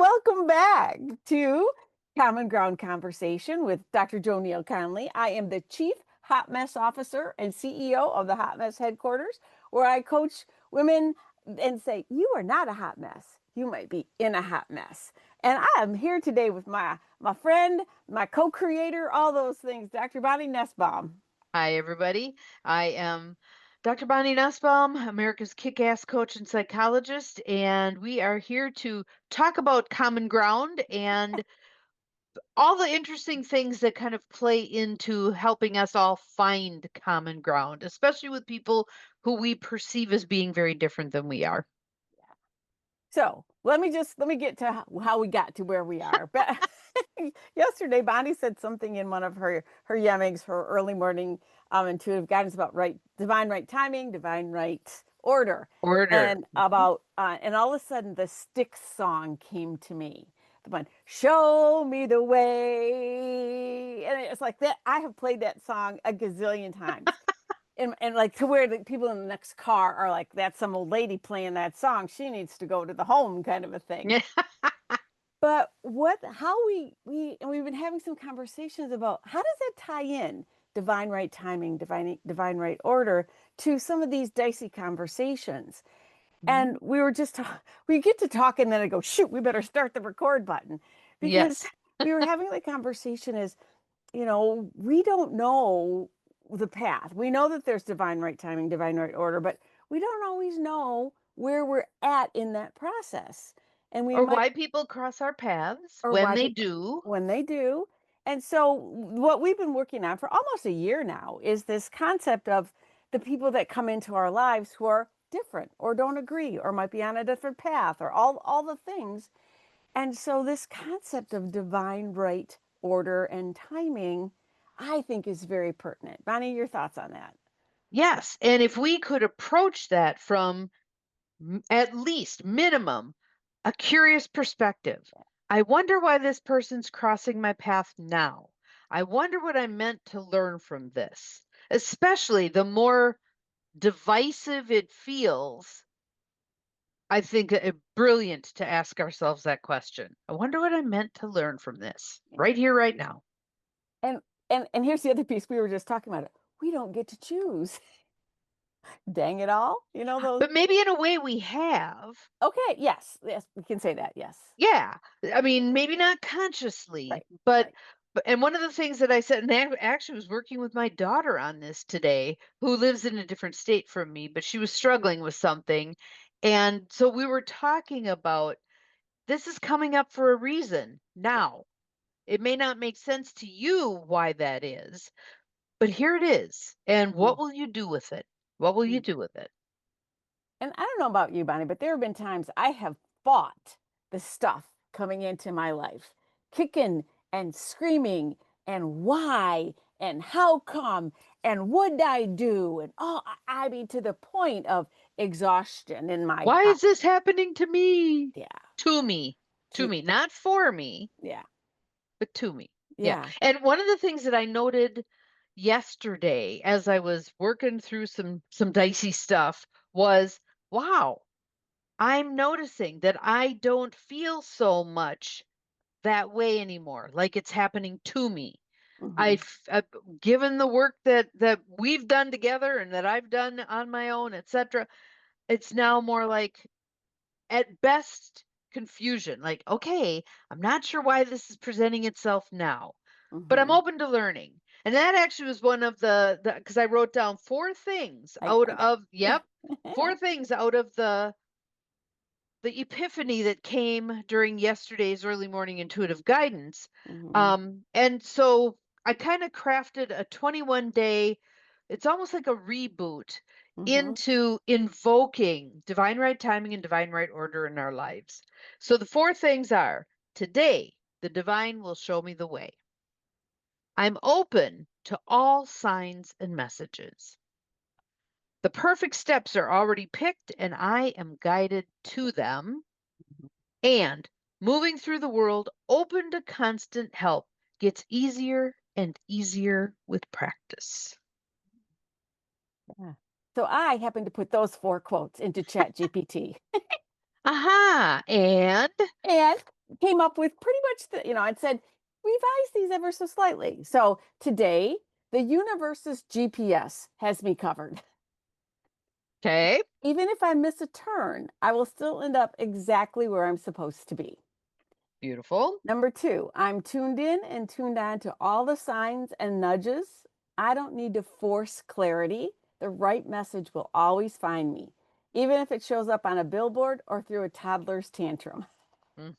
Welcome back to Common Ground Conversation with Dr. JoNeil Conley. I am the Chief Hot Mess Officer and CEO of the Hot Mess Headquarters, where I coach women and say, you are not a hot mess. You might be in a hot mess. And I am here today with my friend, my co-creator, all those things, Dr. Bonnie Nussbaum. Hi, everybody. I am Dr. Bonnie Nussbaum, America's kick-ass coach and psychologist, and we are here to talk about common ground and all the interesting things that kind of play into helping us all find common ground, especially with people who we perceive as being very different than we are. So let me get to how we got to where we are. But yesterday, Bonnie said something in one of her yemmings, her early morning intuitive guidance about divine right timing, divine right order, Order. and about and all of a sudden the Styx song came to me. The one, "Show me the way," and it's like that. I have played that song a gazillion times and like to where the people in the next car are like, that's some old lady playing that song. She needs to go to the home, kind of a thing. Yeah. But how and we've been having some conversations about how does that tie in divine right timing, divine right order to some of these dicey conversations. And we get to talk and then I go, shoot, we better start the record button because Yes. we were having the conversation we don't know the path. We know that there's divine right timing, divine right order, but we don't always know where we're at in that process. And we Or might, why people cross our paths or when why they people, do. when they do. And so, what we've been working on for almost a year now is this concept of the people that come into our lives who are different or don't agree or might be on a different path or all the things. And so this concept of divine right order and timing, I think is very pertinent. Bonnie, your thoughts on that? Yes. And if we could approach that from at least minimum a curious perspective. I wonder why this person's crossing my path now. I wonder what I meant to learn from this. Especially the more divisive it feels, I think brilliant to ask ourselves that question. I wonder what I meant to learn from this right here, right now. And and here's the other piece we were just talking about it. We don't get to choose. Dang it all. You know those. But maybe in a way we have. Okay, yes. Yes, we can say that. Yes. Yeah. I mean, maybe not consciously, Right. but Right. and one of the things that I said, and I actually was working with my daughter on this today, who lives in a different state from me, but she was struggling with something. And so we were talking about this is coming up for a reason now. It may not make sense to you why that is, but here it is. And what Mhm. will you do with it? What will you Mhm. do with it? And I don't know about you, Bonnie, but there have been times I have fought the stuff coming into my life, kicking and screaming and why and how come and would I do and I mean to the point of exhaustion in my Why hot. is this happening to me? Yeah, To me, to to me, not for me, yeah, but to me. Yeah. yeah. And one of the things that I noted yesterday as I was working through some dicey stuff was, wow, I'm noticing that I don't feel so much that way anymore, like it's happening to me. Hmm. I've given the work that we've done together and that I've done on my own, etc. It's now more like at best confusion. Like, okay, I'm not sure why this is presenting itself now, but I'm Hmm. open to learning. And that actually was one of the because I wrote down four things out I got of four things out of the epiphany that came during yesterday's early morning intuitive guidance. hmm. And so I kind of crafted a 21-day, it's almost like a reboot Hmm. into invoking divine right timing and divine right order in our lives. So the four things are today, the divine will show me the way. I'm open to all signs and messages. The perfect steps are already picked, and I am guided to them. And moving through the world open to constant help gets easier and easier with practice. Yeah. So I happened to put those four quotes into Chat GPT. Aha. And And came up with pretty much I'd said, revise these ever so slightly. So today, the universe's GPS has me covered. Okay. Even if I miss a turn, I will still end up exactly where I'm supposed to be. Beautiful. Number two, I'm tuned in and tuned on to all the signs and nudges. I don't need to force clarity. The right message will always find me, even if it shows up on a billboard or through a toddler's tantrum. Hmm.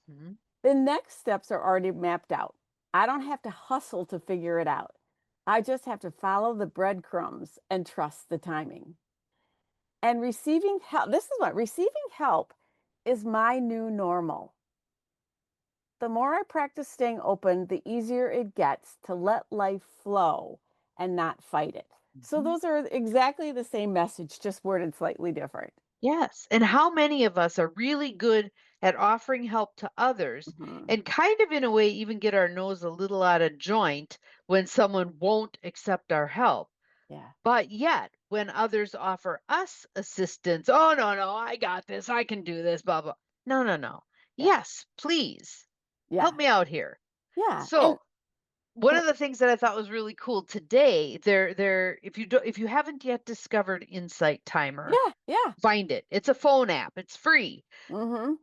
The next steps are already mapped out. I don't have to hustle to figure it out. I just have to follow the breadcrumbs and trust the timing. And receiving help, this is what receiving help is my new normal. The more I practice staying open, the easier it gets to let life flow and not fight it. So, Hmm. those are exactly the same message, just worded slightly different. Yes. And how many of us are really good at offering help to others Mhm. and kind of, in a way, even get our nose a little out of joint when someone won't accept our help? Yeah. But yet, when others offer us assistance, oh, no, no, I got this. I can do this, blah, blah. No, no, no. Yeah. Yes, please help Yeah. me out here. Yeah. And So, one go, of the things that I thought was really cool today, if you haven't yet discovered Insight Timer, yeah. Yeah. find it. It's a phone app. It's free. Hmm.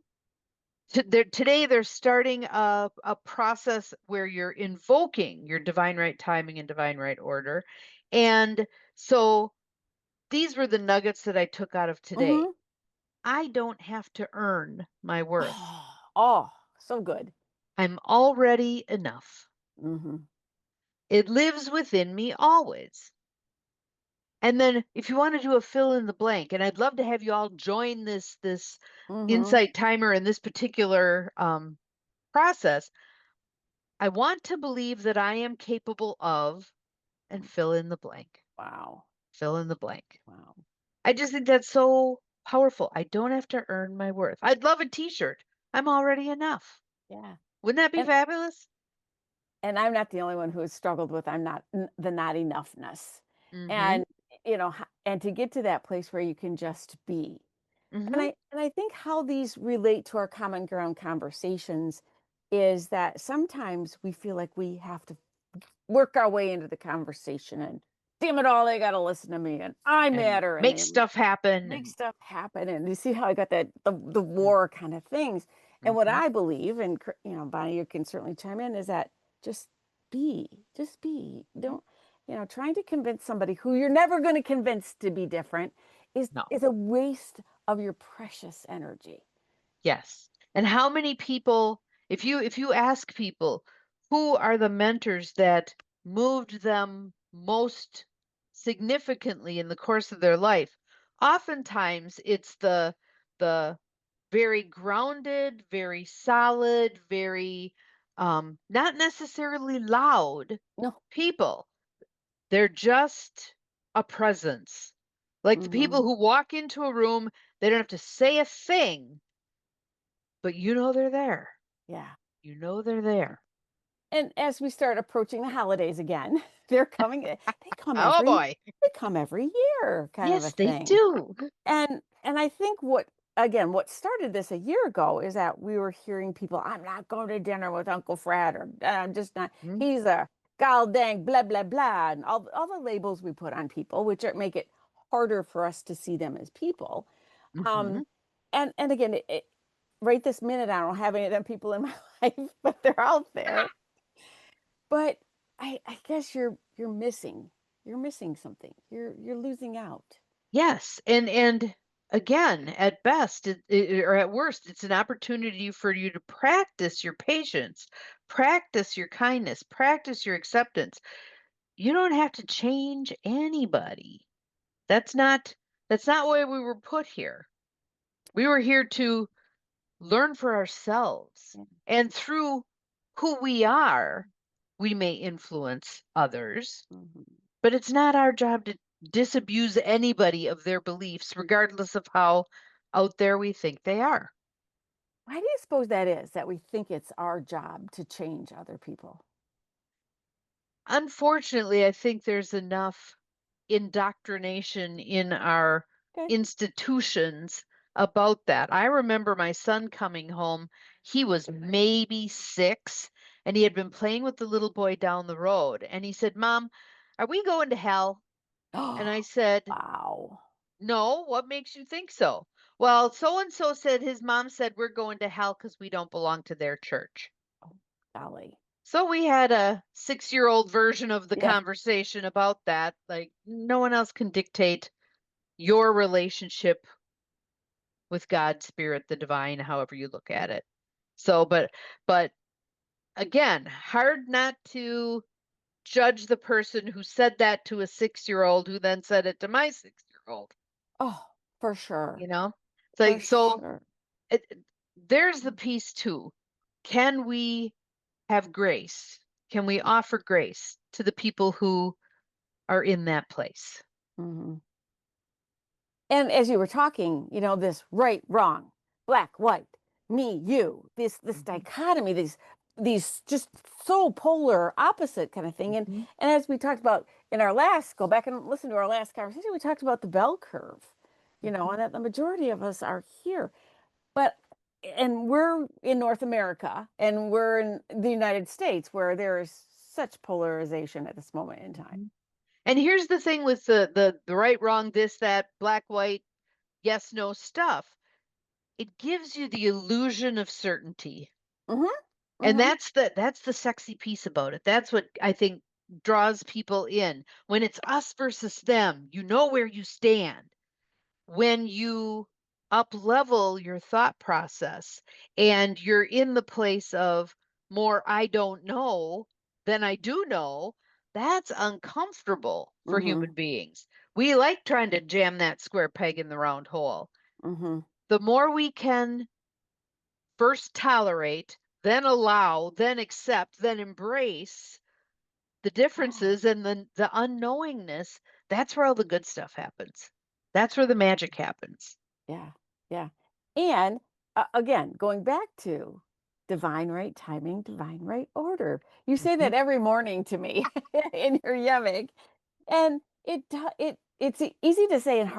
Today they're starting a process where you're invoking your divine right timing and divine right order. And so these were the nuggets that I took out of today. Hmm. I don't have to earn my worth. Oh, so good. I'm already enough. Hmm. It lives within me always. And then if you want to do a fill in the blank, and I'd love to have you all join this Hmm. insight timer in this particular process. I want to believe that I am capable of, and fill in the blank. Wow. Fill in the blank. Wow. I just think that's so powerful. I don't have to earn my worth. I'd love a t-shirt. I'm already enough. Yeah. Wouldn't that be And fabulous? I'm not the only one who has struggled with the not enoughness. Mhm. And and to get to that place where you can just be. And Mhm. I think how these relate to our common ground conversations is that sometimes we feel like we have to work our way into the conversation and damn it all, they got to listen to me and I And matter and make they stuff happen make and stuff happen. And you see how I got that the war kind of things. And what mhm. I believe, and Bonnie, you can certainly chime in, is that just just be. Mhm. Don't trying to convince somebody who you're never going to convince to be different No. is a waste of your precious energy. Yes. And how many people, if you ask people who are the mentors that moved them most significantly in the course of their life, oftentimes it's the very grounded, very solid, very not necessarily loud No. people. They're just a presence. Like the people Hmm. who walk into a room, they don't have to say a thing, but you know they're there. Yeah. You know they're there. And as we start approaching the holidays again, they're coming. Oh boy. They come every year, kind of a Yes, they thing. do. And I think what started this a year ago is that we were hearing people, I'm not going to dinner with Uncle Fred, or I'm just not, Mhm. he's a gal dang blah blah blah, and all the labels we put on people, which make it harder for us to see them as people. Um, Mhm. and again, right this minute, I don't have any of them people in my life, but they're out there. But I guess you're missing something. You're losing out. Yes, and again, at best, or at worst, it's an opportunity for you to practice your patience, practice your kindness, practice your acceptance. You don't have to change anybody. That's not that's not why we were put here. We were here to learn for ourselves. Yeah. And through who we are, we may influence others, Mhm. but it's not our job to disabuse anybody of their beliefs, regardless of how out there we think they are. Why do you suppose that is, that we think it's our job to change other people? Unfortunately, I think there's enough indoctrination in our Okay. institutions about that. I remember my son coming home. He was maybe 6, and he had been playing with the little boy down the road. And he said, Mom, are we going to hell? And I Oh, said, wow. No, what makes you think so? Well, so and so said his mom said we're going to hell because we don't belong to their church. Oh, golly. So we had a 6-year-old version of the Yeah. conversation about that. Like, no one else can dictate your relationship with God, spirit, the divine, however you look at it. So, but again, hard not to judge the person who said that to a 6-year-old who then said it to my 6-year-old, Oh, for sure. you know? It's For like, so sure. there's the piece too. Can we have grace? Can we offer grace to the people who are in that place? Mhm. And as you were talking, this right, wrong, black, white, me, you, this Mhm, dichotomy, these just so polar opposite kind of thing. And mhm, and as we talked about in our last, go back and listen to our last conversation, we talked about the bell curve, mhm. and that the majority of us are here. But and we're in North America and we're in the United States where there is such polarization at this moment in time. Mhm. And here's the thing with the right, wrong, this, that, black, white, yes, no stuff. It gives you the illusion of certainty. Hmm. And Hmm. that's the sexy piece about it. That's what I think draws people in. When it's us versus them, you know where you stand. When you up level your thought process and you're in the place of more I don't know than I do know, that's uncomfortable for Hmm. human beings. We like trying to jam that square peg in the round hole. Hmm. The more we can first tolerate, then allow, then accept, then embrace the differences and the unknowingness, that's where all the good stuff happens. That's where the magic happens. Yeah, yeah. And again, going back to divine right timing, divine right order. You say Mhm. that every morning to me in your yemek, and it's easy to say and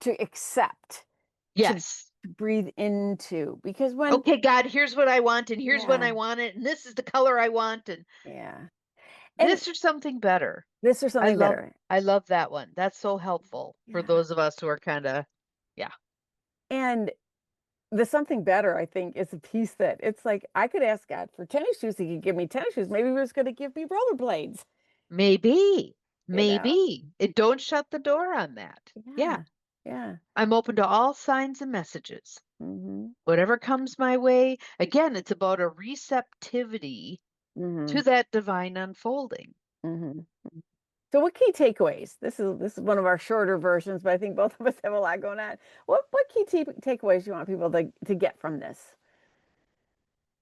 to accept, to Yes. breathe into because when Okay, God, here's what I want, and here's when yeah, I want it, and this is the color I want, and yeah. And this or something better. this or I something love better. I love that one. That's so helpful for Yeah. those of us who are kind of, yeah, And the something better, I think, is a piece that it's like I could ask God for tennis shoes. He could give me tennis shoes. Maybe he was going to give me rollerblades. maybe, You know? maybe. It don't shut the door on that. Yeah, Yeah. Yeah. I'm open to all signs and messages. Mhm. Whatever comes my way. Again, it's about a receptivity to Mhm. that divine unfolding. Mhm. So what key takeaways? This is one of our shorter versions, but I think both of us have a lot going on. What key takeaways do you want people to get from this?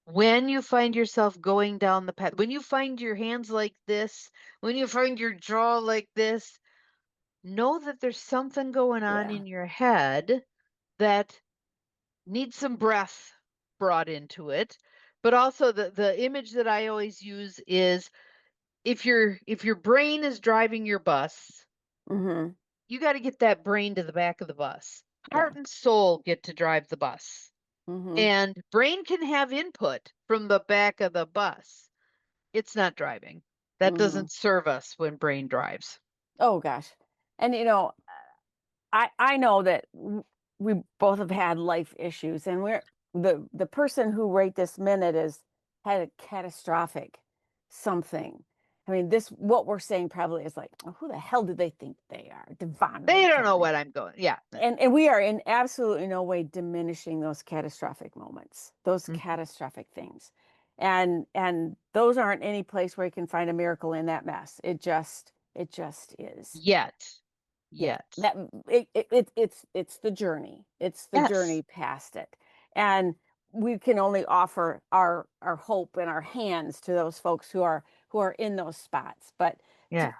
When you find yourself going down the path, when you find your hands like this, when you find your jaw like this, know that there's something going on Yeah. in your head that needs some breath brought into it. But also the image that I always use is if your brain is driving your bus, Mhm. you got to get that brain to the back of the bus. Yeah. Heart and soul get to drive the bus. Mhm. And brain can have input from the back of the bus. It's not driving. That Mhm. doesn't serve us when brain drives. Oh gosh. And I know that we both have had life issues, and the person who right this minute is had a catastrophic something. I mean, this what we're saying probably is like, "Oh, who the hell do they think they are? Divine They right don't know timing." what I'm going. Yeah. And we are in absolutely no way diminishing those catastrophic moments, those Mhm. catastrophic things. And those aren't any place where you can find a miracle in that mess. It just is. Yet. Yeah, Yet. that it's the journey. It's the Yes. journey past it. And we can only offer our hope and our hands to those folks who are in those spots. But to, Yeah.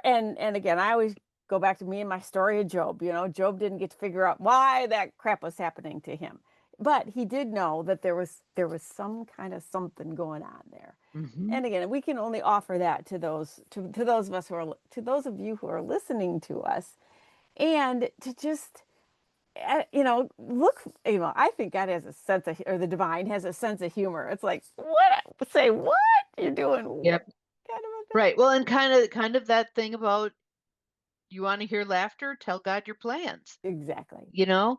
and again, I always go back to me and my story of Job. Job didn't get to figure out why that crap was happening to him. But he did know that there was some kind of something going on there. Hmm. And again, we can only offer that to those of us to those of you who are listening to us, and to just look, I think God has a sense of, or the divine has a sense of humor. It's like, what? Say what? You're doing what Yep. kind of a thing? Right. Well, and kind of that thing about you want to hear laughter, tell God your plans. Exactly. You know,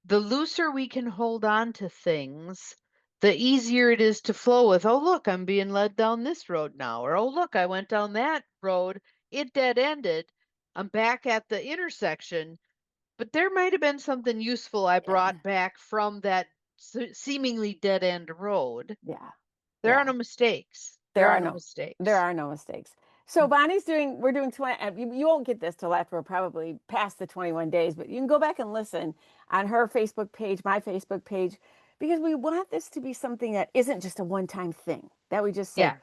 the looser we can hold on to things, the easier it is to flow with, oh, look, I'm being led down this road now. Or, oh, look, I went down that road. It dead ended. I'm back at the intersection, but there might have been something useful I Yeah. brought back from that seemingly dead end road. Yeah. There are Yeah. no mistakes. There There are are no no there mistakes. are no mistakes. So we're doing 20, you won't get this till after we're probably past the 21 days, but you can go back and listen on her Facebook page, my Facebook page, because we want this to be something that isn't just a one-time thing that we just say, Yeah.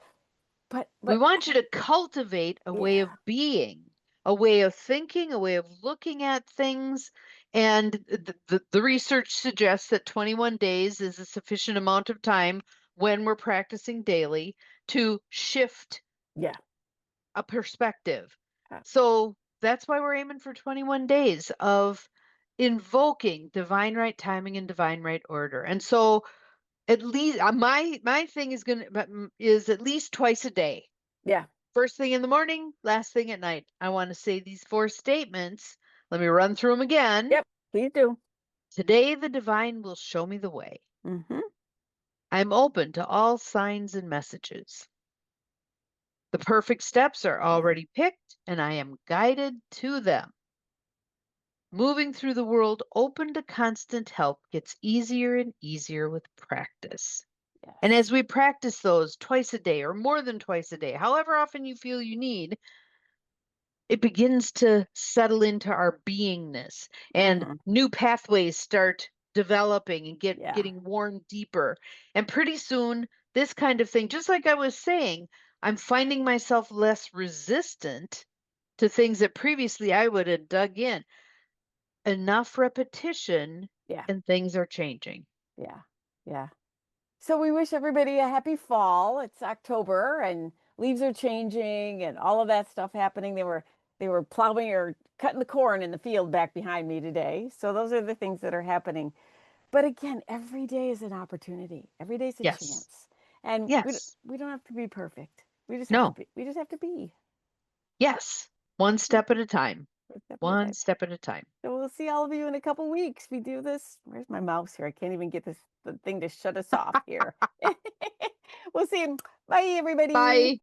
We but want you to cultivate a way yeah, of being, a way of thinking, a way of looking at things. And the research suggests that 21 days is a sufficient amount of time when we're practicing daily to shift yeah, a perspective. uh, So that's why we're aiming for 21 days of invoking divine right timing and divine right order. And so at least my thing is at least twice a day. yeah. First thing in the morning, last thing at night. I want to say these four statements. Let me run through them again. Yep, please do. Today, the divine will show me the way. Mm-hmm. I'm open to all signs and messages. The perfect steps are Yeah, already picked, and I am guided to them. Moving through the world open to constant help gets easier and easier with practice. And yes. as we practice those twice a day or more than twice a day, however often you feel you need, it begins to settle into our beingness and Mm-hmm. new pathways start developing and Yeah, getting worn deeper. And pretty soon, this kind of thing, just like I was saying, I'm finding myself less resistant to things that previously I would have dug in. Enough repetition yeah, and things are changing. yeah, yeah. So we wish everybody a happy fall. It's October and leaves are changing and all of that stuff happening. They were plowing or cutting the corn in the field back behind me today. So those are the things that are happening. But again, every day is an opportunity. Every day is a Yes. chance. And Yes. we don't have to be perfect. No. We just have to be Yes. One step at a time. one step at a One time. step at a time. So we'll see all of you in a couple weeks. We do this. Where's my mouse here? I can't even get the thing to shut us off here. We'll see you. Bye, everybody. Bye.